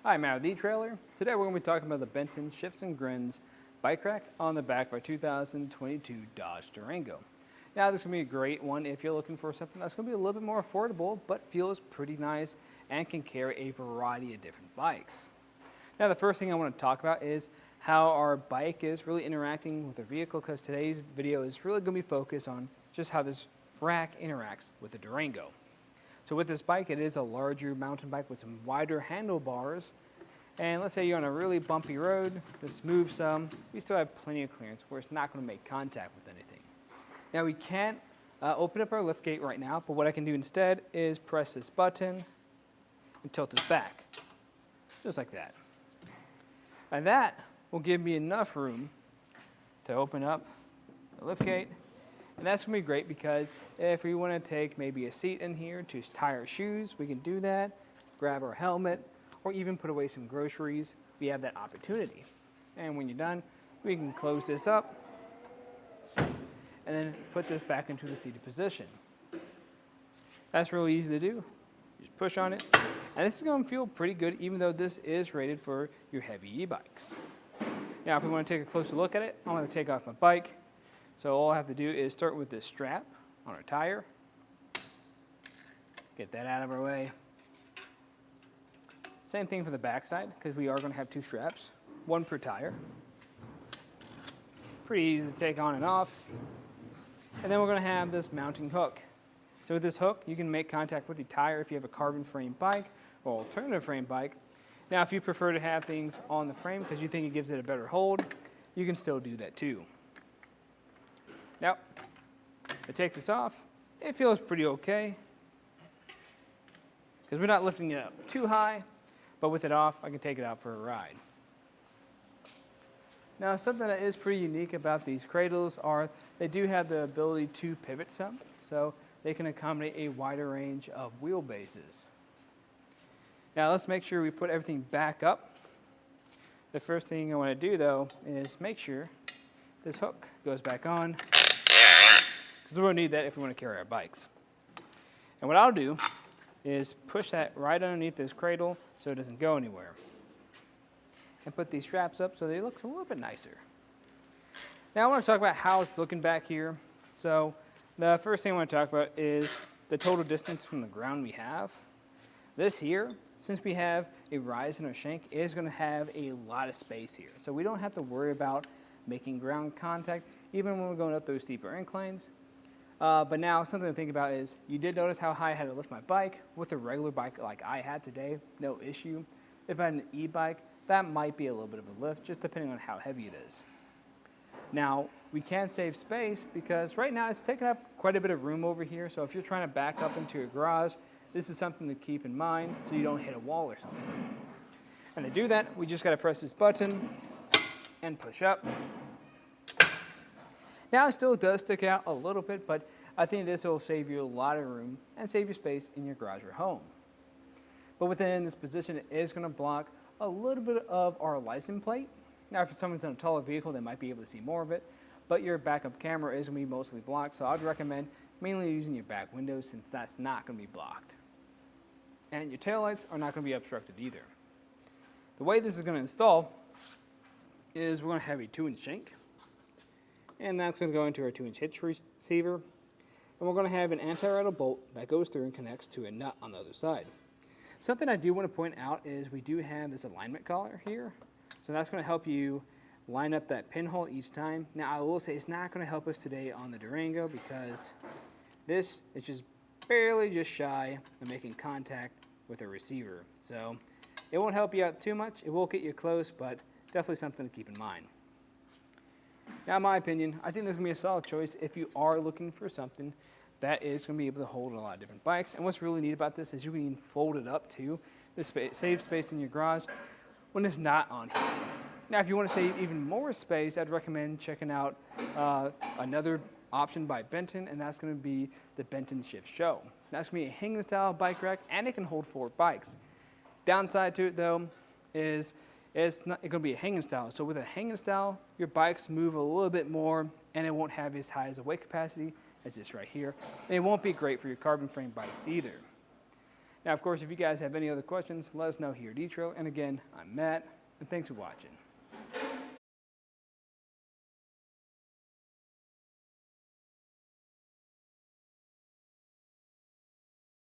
Hi, I'm Matt with eTrailer. Today we're going to be talking about the Benton Shifts&Grins bike rack on the back of our 2022 Dodge Durango. Now this is going to be a great one if you're looking for something that's going to be a little bit more affordable but feels pretty nice and can carry a variety of different bikes. Now the first thing I want to talk about is how our bike is really interacting with the vehicle, because today's video is really going to be focused on just how this rack interacts with the Durango. So with this bike, it is a larger mountain bike with some wider handlebars. And let's say you're on a really bumpy road, just move some, we still have plenty of clearance where it's not going to make contact with anything. Now we can't open up our lift gate right now, but what I can do instead is press this button and tilt this back, just like that. And that will give me enough room to open up the lift gate. And that's going to be great because if we want to take maybe a seat in here to tie our shoes, we can do that, grab our helmet, or even put away some groceries. We have that opportunity. And when you're done, we can close this up and then put this back into the seated position. That's really easy to do. Just push on it. And this is going to feel pretty good even though this is rated for your heavy e-bikes. Now if we want to take a closer look at it, I'm going to take off my bike. So all I have to do is start with this strap on our tire. Get that out of our way. Same thing for the back side, because we are going to have two straps, one per tire. Pretty easy to take on and off. And then we're going to have this mounting hook. So with this hook, you can make contact with your tire if you have a carbon frame bike or alternative frame bike. Now if you prefer to have things on the frame because you think it gives it a better hold, you can still do that too. Now, I take this off, it feels pretty okay because we're not lifting it up too high, but with it off, I can take it out for a ride. Now, something that is pretty unique about these cradles are they do have the ability to pivot some, so they can accommodate a wider range of wheelbases. Now, let's make sure we put everything back up. The first thing I want to do, though, is make sure this hook goes back on, because we're going to need that if we want to carry our bikes. And what I'll do is push that right underneath this cradle so it doesn't go anywhere. And put these straps up so they look a little bit nicer. Now I want to talk about how it's looking back here. So the first thing I want to talk about is the total distance from the ground we have. This here, since we have a rise in our shank, is going to have a lot of space here. So we don't have to worry about making ground contact, even when we're going up those steeper inclines. But now something to think about is, you did notice how high I had to lift my bike. With a regular bike like I had today, no issue. If I had an e-bike, that might be a little bit of a lift, just depending on how heavy it is. Now, we can save space because right now it's taking up quite a bit of room over here. So if you're trying to back up into your garage, this is something to keep in mind so you don't hit a wall or something. And to do that, we just got to press this button and push up. Now it still does stick out a little bit, but I think this will save you a lot of room and save you space in your garage or home. But within this position, it is going to block a little bit of our license plate. Now if someone's in a taller vehicle, they might be able to see more of it, but your backup camera is going to be mostly blocked, so I'd recommend mainly using your back windows since that's not going to be blocked. And your taillights are not going to be obstructed either. The way this is going to install is we're going to have a 2-inch shank, and that's going to go into our 2-inch hitch receiver, and we're going to have an anti-rattle bolt that goes through and connects to a nut on the other side. Something I do want to point out is we do have this alignment collar here, so that's going to help you line up that pinhole each time. Now I will say it's not going to help us today on the Durango because this is just barely just shy of making contact with the receiver. So it won't help you out too much. It will get you close, but definitely something to keep in mind. Now in my opinion, I think this is going to be a solid choice if you are looking for something that is going to be able to hold a lot of different bikes. And what's really neat about this is you can fold it up too. This saves space in your garage when it's not on here. Now if you want to save even more space, I'd recommend checking out another option by Benton, and that's going to be the Benton Shift Show. That's going to be a hanging style bike rack, and it can hold 4 bikes. Downside to it though is it's going to be a hanging style. So with a hanging style, your bikes move a little bit more, and it won't have as high as a weight capacity as this right here. And it won't be great for your carbon frame bikes either. Now, of course, if you guys have any other questions, let us know here at eTrailer. And again, I'm Matt, and thanks for watching.